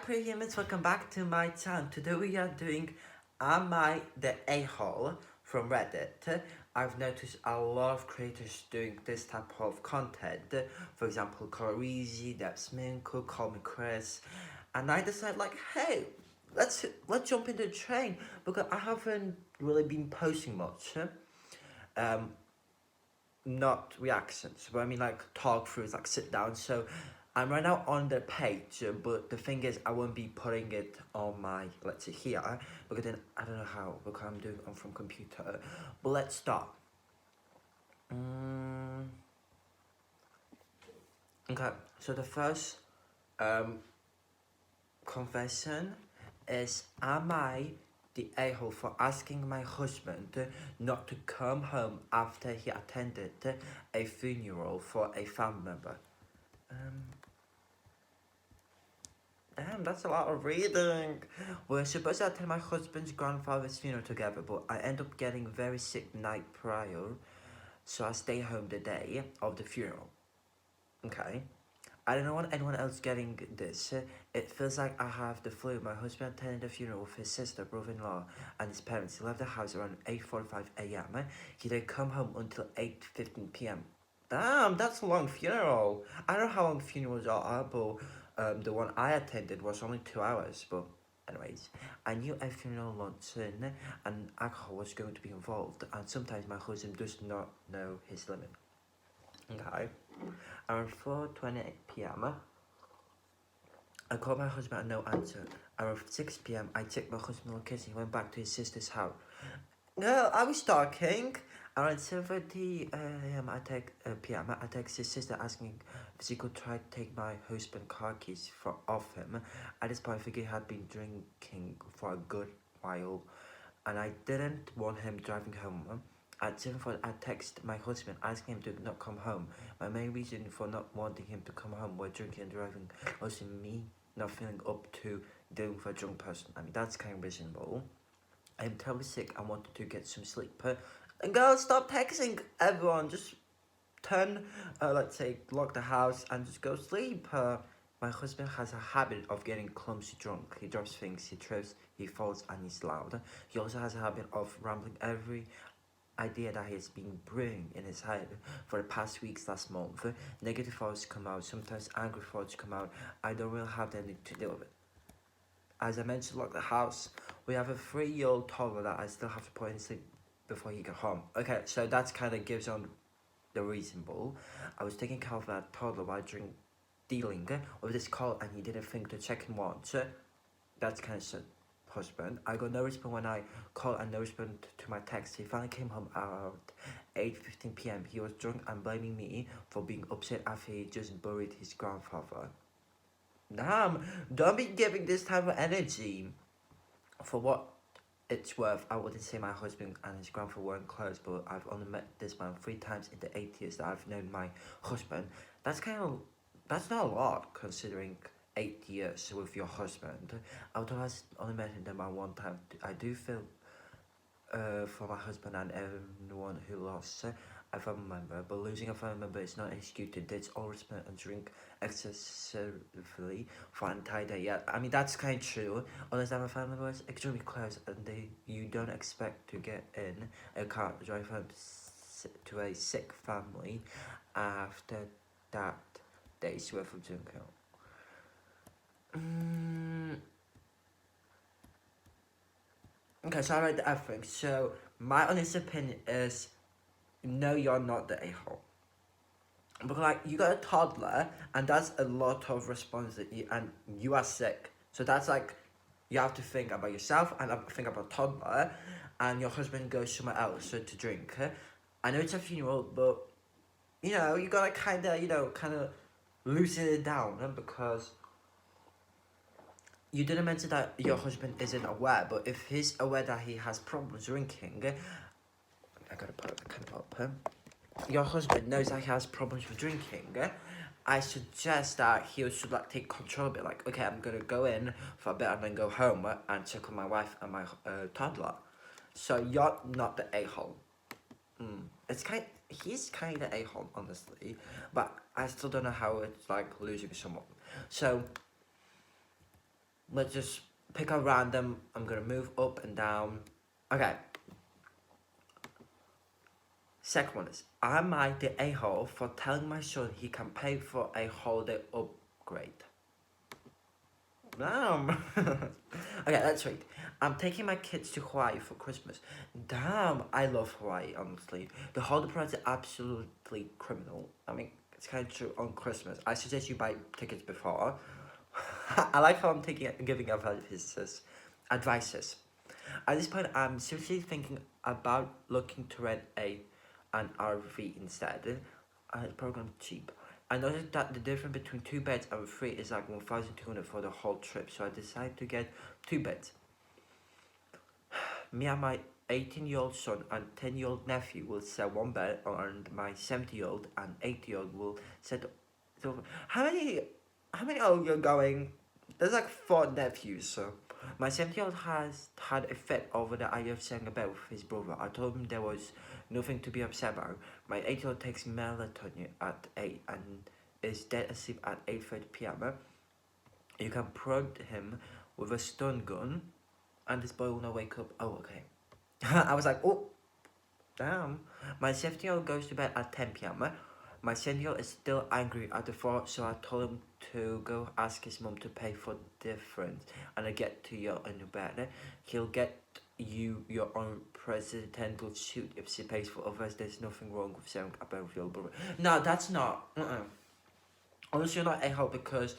pretty humans, welcome back to my channel. Today we are doing Am I the A-hole from Reddit. I've noticed a lot of creators doing this type of content. For example, Corizi, Debs Minko, Call Me Chris. And I decided like, hey, let's jump into the train because I haven't really been posting much. Not reactions, but I mean like talk throughs, like sit down. So I'm right now on the page, but the thing is I won't be putting it on my, let's say here, because then I don't know how, because I'm doing it from computer. But let's start. Okay, so the first confession is, am I the a-hole for asking my husband not to come home after he attended a funeral for a family member? Damn, that's a lot of reading. We're supposed to attend my husband's grandfather's funeral together, but I end up getting very sick the night prior, so I stay home the day of the funeral. Okay. I don't want anyone else getting this. It feels like I have the flu. My husband attended the funeral with his sister, brother-in-law, and his parents. He left the house around 8:45 a.m. He didn't come home until 8:15 p.m. Damn, that's a long funeral. I don't know how long funerals are, but the one I attended was only 2 hours. But anyways, I knew a funeral luncheon and alcohol was going to be involved, and sometimes my husband does not know his limit. Okay. Around 4:28 p.m. I called my husband and no answer. Around 6 p.m. I checked my husband's location. He went back to his sister's house. No, I was talking. Around 7:30 p.m. I text his sister asking if she could try to take my husband's car keys off him. At this point, I figured he had been drinking for a good while, and I didn't want him driving home. At 7:40, I text my husband asking him to not come home. My main reason for not wanting him to come home while drinking and driving was me not feeling up to dealing with a drunk person. I mean, that's kind of reasonable. I'm terribly sick. I wanted to get some sleep. And girls, stop texting everyone. Just turn, let's say, lock the house and just go sleep. My husband has a habit of getting clumsy drunk. He drops things, he trips, he falls, and he's loud. He also has a habit of rambling every idea that he's been brewing in his head for the past weeks, last month. Negative thoughts come out, sometimes angry thoughts come out. I don't really have the energy to deal with it. As I mentioned, lock the house. We have a 3-year-old toddler that I still have to put in sleep before he get home. Okay, so that's kind of gives on the reasonable. I was taking care of that toddler while dealing with this call, and he didn't think to check in once. That's kind of sad. Husband. I got no response when I called and no response to my text. He finally came home around 8:15 p.m. He was drunk and blaming me for being upset after he just buried his grandfather. Damn, don't be giving this type of energy. For what it's worth, I wouldn't say my husband and his grandfather weren't close, but I've only met this man 3 times in the 8 years that I've known my husband. That's not a lot considering 8 years with your husband. Although I've only met him one time, I do feel for my husband and everyone who lost a family member, but losing a family member is not an excuse to ditch all respect and drink excessively for an entire day. Yeah, I mean that's kind of true. Unless I'm a family member is extremely close and you don't expect to get in a car, drive home to a sick family after that day's worth of drinking. Okay, so I read the everything. So my honest opinion is, no, you're not the a-hole. But like, you got a toddler, and that's a lot of responsibility, and you are sick. So that's like, you have to think about yourself and think about toddler, and your husband goes somewhere else to drink. I know it's a funeral, but you know, you gotta kind of loosen it down, because you didn't mention that your husband isn't aware, but if he's aware that he has problems drinking, I gotta put it kind of up. Your husband knows that he has problems with drinking. I suggest that he should like take control of it. Like, okay, I'm gonna go in for a bit and then go home and check on my wife and my toddler. So you're not the a-hole. He's kind of a-hole, honestly, but I still don't know how it's like losing someone. So Let's just pick a random. I'm gonna move up and down. Okay. Second one is, am I the a-hole for telling my son he can pay for a holiday upgrade? Damn. Okay, let's read. I'm taking my kids to Hawaii for Christmas. Damn, I love Hawaii, honestly. The holiday price is absolutely criminal. I mean, it's kind of true on Christmas. I suggest you buy tickets before. I like how I'm giving advices. At this point, I'm seriously thinking about looking to rent an RV instead. It's probably cheap. I noticed that the difference between two beds and three is like 1,200 for the whole trip, so I decided to get two beds. Me and my 18-year-old son and 10-year-old nephew will share one bed, and my 70-year-old and 80-year-old will set. So how many are you going? There's like four nephews, so my 70-year-old has had a fit over the idea of sharing a bed with his brother. I told him there was nothing to be upset about. My 8-year-old takes melatonin at 8 and is dead asleep at 8:30 p.m. You can prod him with a stun gun and this boy will not wake up. Oh, okay. I was like, oh, damn. My 70-year-old goes to bed at 10 p.m. My 70-year-old is still angry at the thought, so I told him to go ask his mum to pay for the difference. And I get to your in bed. He'll get you your own presidential suit if she pays for. Otherwise, there's nothing wrong with sharing a bed with your brother. No, that's not. Honestly, you're not a help because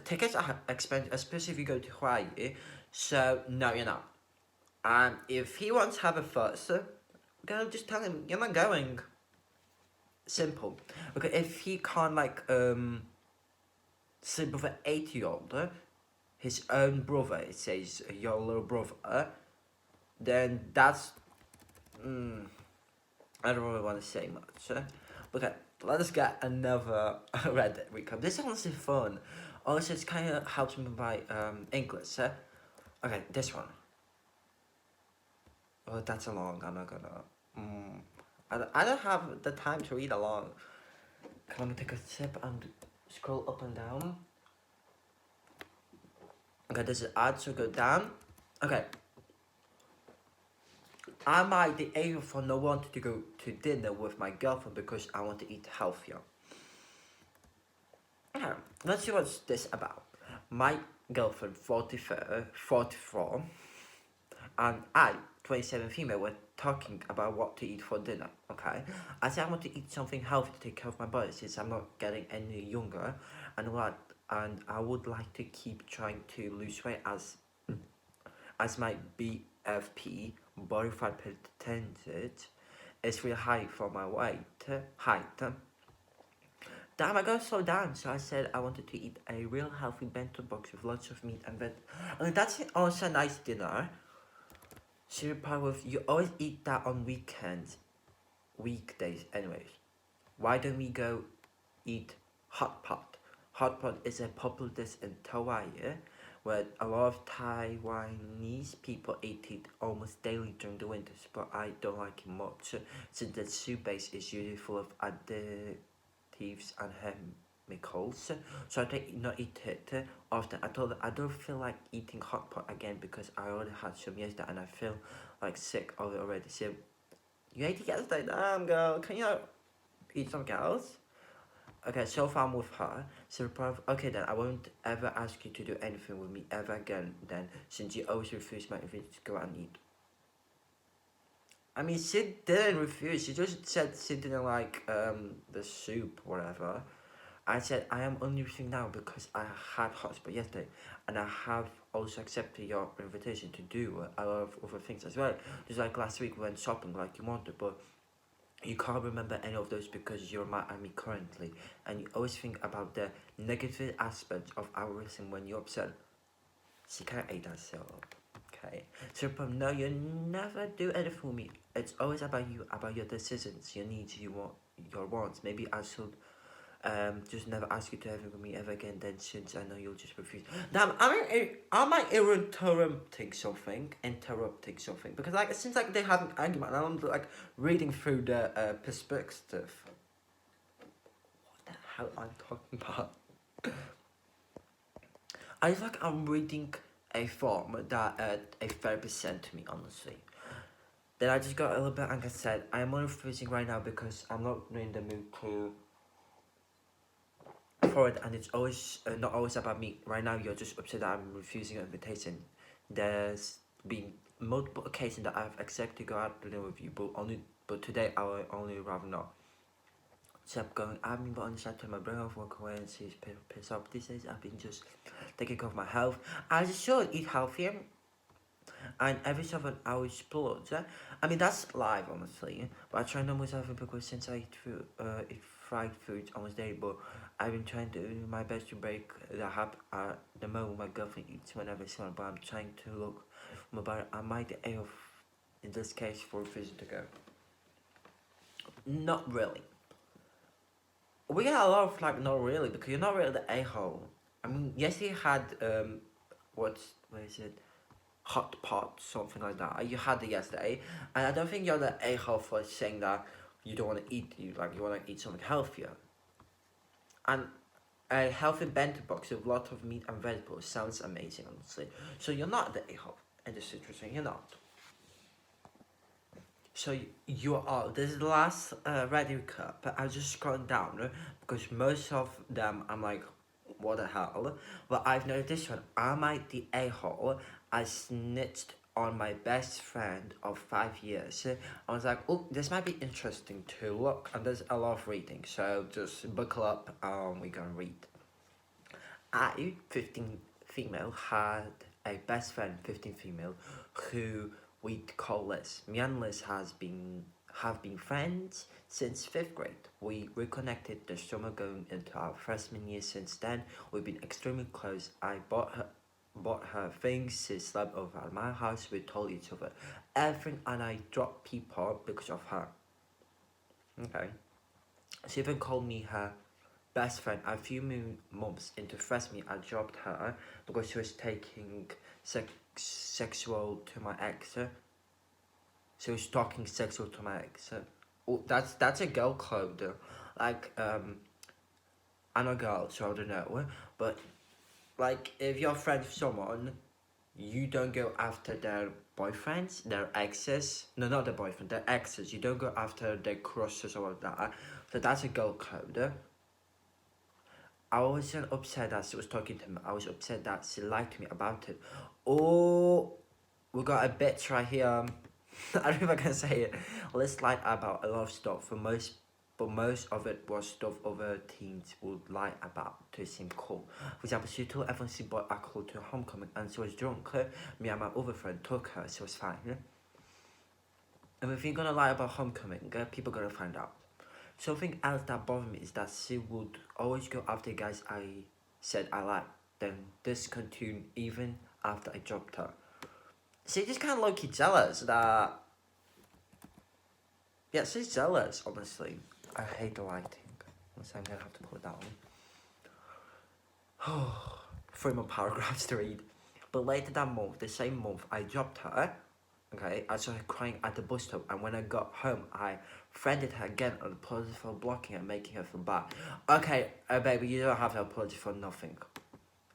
tickets are expensive, especially if you go to Hawaii. So no, you're not. And if he wants to have a fuss, go just tell him you're not going. Simple. Okay, if he can't sleep with an 8-year-old, his own brother, it says your little brother, then that's I don't really want to say much. Okay, let us get another Reddit recap. This is honestly fun. Also, it kind of helps me with my English. Okay, this one. Oh, that's a long. I'm not gonna. I don't have the time to read along. Can I take a sip and scroll up and down? Okay, this is add, so go down. Okay. Am I the a for not wanting to go to dinner with my girlfriend because I want to eat healthier? Yeah, let's see what's this about. My girlfriend, 44, and I, 27 female, were talking about what to eat for dinner, okay? I said I want to eat something healthy to take care of my body since I'm not getting any younger, and I would like to keep trying to lose weight as my BFP, body fat percentage, is really high for my height. Damn, I gotta slow down. So I said I wanted to eat a real healthy bento box with lots of meat and veg. I mean, that's also a nice dinner. She replied with, you always eat that on weekdays anyways. Why don't we go eat hot pot? Hot pot is a popular dish in Hawaii, where a lot of Taiwanese people eat it almost daily during the winters, but I don't like it much since the soup base is usually full of additives and chemicals. So I don't not eat it often. I told her I don't feel like eating hot pot again because I already had some yesterday and I feel like sick of it already. So you ate it yesterday, damn girl. Can you eat something else? Okay, so far I'm with her. So okay then, I won't ever ask you to do anything with me ever again then, since you always refuse my invitation to go out and eat. I mean, she didn't refuse, she just said she didn't like the soup, whatever. I said I am only refusing now because I had hotspot yesterday, and I have also accepted your invitation to do a lot of other things as well. Just like last week we went shopping like you wanted, but you can't remember any of those because you're mad at me currently, and you always think about the negative aspects of our relationship when you're upset. She can't ate that so okay. So no, you never do anything for me. It's always about you, about your decisions, your needs, your wants. Maybe I should just never ask you to have it with me ever again then, since I know you'll just refuse. Damn, am I interrupting something? Because like, it seems like they have an argument and I'm like reading through the perspective. What the hell am I talking about? I feel like I'm reading a form that a therapist sent to me, honestly. Then I just got a little bit, like I said, I am only refusing right now because I'm not in the mood to for it, and it's always not always about me. Right now, you're just upset that I'm refusing an invitation. There's been multiple occasions that I've accepted to go out to dinner with you, but today I would only rather not. So I'm going, I've been on the side to my brain off, walk away and see piss off. These days I've been just taking care of my health. I just should eat healthier and every 7 hours splurge. I mean that's live honestly. But I try not myself because since I eat fried food almost daily, but I've been trying to do my best to break the habit at the moment my girlfriend eats whenever she wants, but I'm trying to look my body. I might aim of in this case for refusing to go. Not really. We got a lot of like not really because you're not really the a-hole. I mean yes you had what is it? Hot pot, something like that. You had it yesterday, and I don't think you're the a-hole for saying that you don't want to eat. You want to eat something healthier. And a healthy bento box with a lot of meat and vegetables sounds amazing, honestly. So you're not the a-hole in this situation. You're not. So you are. This is the last radio cut, but I just scrolling down because most of them I'm like, what the hell? But I've noticed this one. Am I the a-hole? I snitched on my best friend of 5 years. I was like, oh, this might be interesting to look, and there's a lot of reading. So just buckle up. We're gonna read. I, 15 female, had a best friend, 15 female, who we'd call Liz. Me and Liz have been friends since 5th grade. We reconnected the summer going into our freshman year. Since then, we've been extremely close. I bought her things. She slept over at my house. We told each other everything, and I dropped people because of her. Okay. She even called me her best friend. A few months into freshman, I dropped her because she was taking sexual to my ex. She was talking sexual to my ex. Oh, that's a girl code. Like I'm a girl, so I don't know. But like, if you're friends with someone, you don't go after their boyfriends, their exes. No, not their boyfriend, their exes. You don't go after their crushes or like that. So that's a girl code. I wasn't upset that she was talking to me. I was upset that she lied to me about it. Oh, we got a bitch right here. I don't know if I can say it. Let's lie about a lot of stuff. But most of it was stuff other teens would lie about to seem cool. For example, she told everyone she bought alcohol to homecoming and she was drunk. Me and my other friend took her. She was fine. And if you're gonna lie about homecoming, people gonna find out. Something else that bothered me is that she would always go after guys I said I liked. Then this continued even after I dropped her. She just kind of low-key jealous that... Yeah, she's jealous, honestly. I hate the lighting. So I'm gonna have to pull it down. 3 more paragraphs to read. But later that month, the same month, I dropped her. Okay, I saw her crying at the bus stop, and when I got home, I friended her again and apologized for blocking her, making her feel bad. Okay, baby, you don't have to apologize for nothing.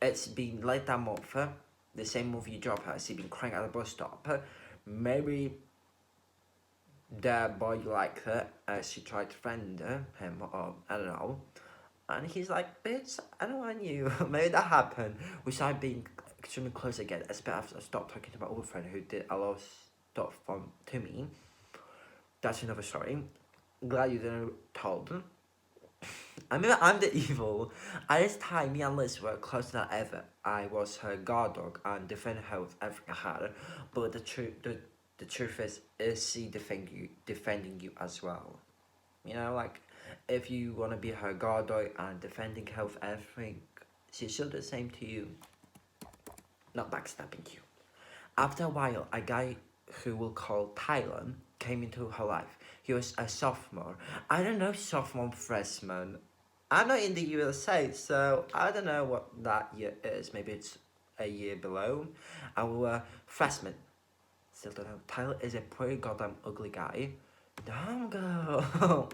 It's been late that month, the same month you dropped her, she's been crying at the bus stop. Maybe the boy liked her, she tried to friend him, or I don't know. And he's like, bitch, I don't want you. Maybe that happened. We started being extremely close again, especially after I stopped talking to my old friend who did a lot of stuff to me. That's another story. Glad you didn't told. I mean, I'm the evil. At this time, me and Liz were closer than ever. I was her guard dog and defended her with everything I had. But the truth is she defending you as well. You know, like, if you want to be her guard dog and defending her with everything, she should do the same to you. Not backstabbing you. After a while, a guy who we'll call Tyler came into her life. He was a sophomore. I don't know sophomore, freshman. I'm not in the USA, so I don't know what that year is. Maybe it's a year below. And we were freshmen. Still don't know. Tyler is a pretty goddamn ugly guy. Damn girl.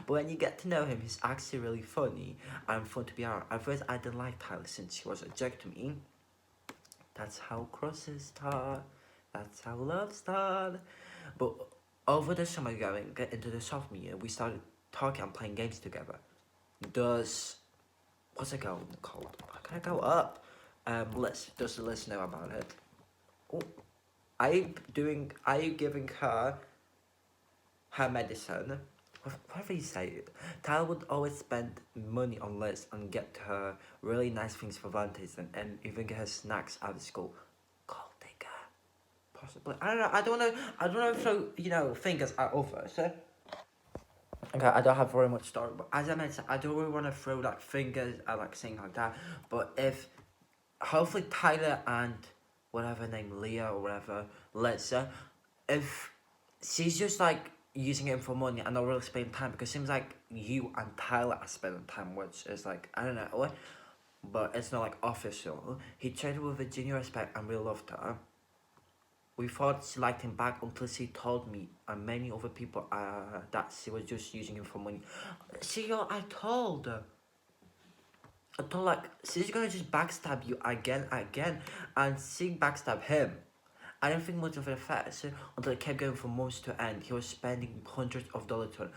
But when you get to know him, he's actually really funny and fun to be around. At first, I didn't like Tyler since he was a jerk to me. That's how crushes start. That's how love start. But over the summer going into the sophomore year, we started talking and playing games together. Does what's it called? Can I go up? Liz. Does Liz know about it? Oh, Are you giving her medicine? Whatever you say it. Tyler would always spend money on Liz and get her really nice things for Valentine's and even get her snacks out of school. Gold digger. Possibly. I don't know. I don't know if so, fingers at others. Okay, I don't have very much story, but as I mentioned, I don't really want to throw like fingers at like saying like that. But if hopefully Tyler and whatever name Leah or whatever Letza, if she's just like using him for money and not really spending time because it seems like you and Tyler are spending time, which is like I don't know, but it's not like official. He treated her with a genuine respect and we loved her. We thought she liked him back until she told me and many other people that she was just using him for money. See, yo, I thought like she's gonna just backstab you again, and she backstab him. I didn't think much of it at first until it kept going from months to end. He was spending hundreds of dollars on.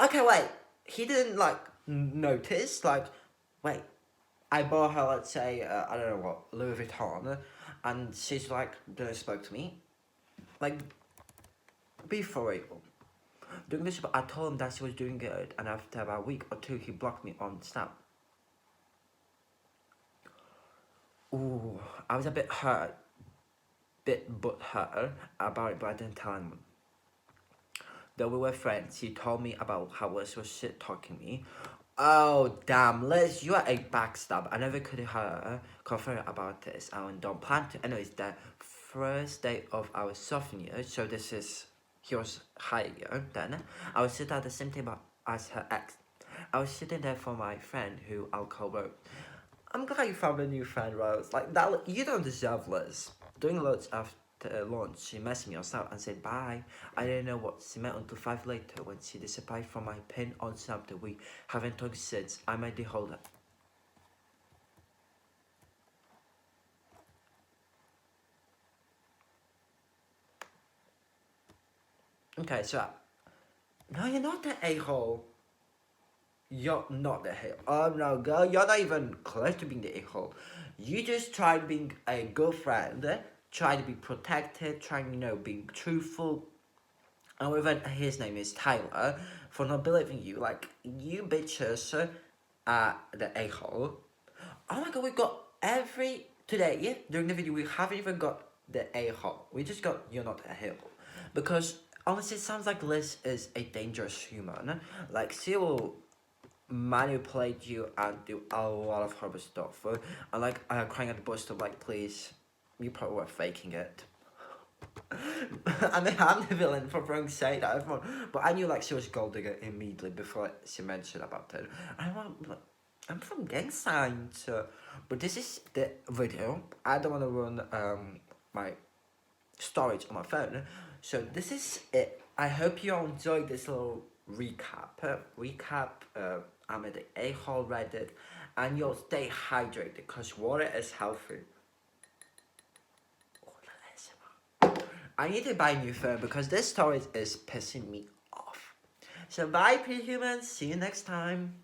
Okay, wait. He didn't like notice. Like, wait. I bought her, let's say, I don't know what, Louis Vuitton, and she's like, didn't spoke to me. Like, be for real. During this, I told him that she was doing good, and after about a week or two, he blocked me on Snap. Ooh, I was a bit hurt about it, but I didn't tell anyone. Though we were friends, he told me about how Liz was shit talking me. Oh damn, Liz, you are a backstab. I never could confirm about this. I don't plan to. Anyways, the first day of our sophomore year, so this is he was higher then. I was sitting at the same table as her ex. I was sitting there for my friend who I'll call Rose. I'm glad you found a new friend, Rose. Like that, you don't deserve Liz. Doing loads after lunch, she messaged me on Snap and said bye. I didn't know what she meant until 5 later when she disappeared from my pin on Snap that we haven't talked since. I made the hold up. Okay, so no, you're not the a-hole. You're not the a-hole. Oh no, girl, you're not even close to being the a-hole. You just tried being a good friend, try to be protected, trying, being truthful. And even his name is Tyler, for not believing you. Like, you bitches are the a-hole. Oh my god, we got today, during the video, we haven't even got the a-hole. We just got you're not a hole. Because, honestly, it sounds like Liz is a dangerous human. Like, she will manipulate you and do a lot of horrible stuff. And like, crying at the bus stop, like, please, you probably were faking it. I mean, I'm the villain for throwing shade at everyone, but I knew like she was gold digger immediately before she mentioned about it. I'm from gang signs, but this is the video. I don't want to run my storage on my phone, so this is it. I hope you all enjoyed this little recap. I'm at the a-hole Reddit, and you'll stay hydrated because water is healthy. I need to buy a new phone because this storage is pissing me off. So bye, pre-humans. See you next time.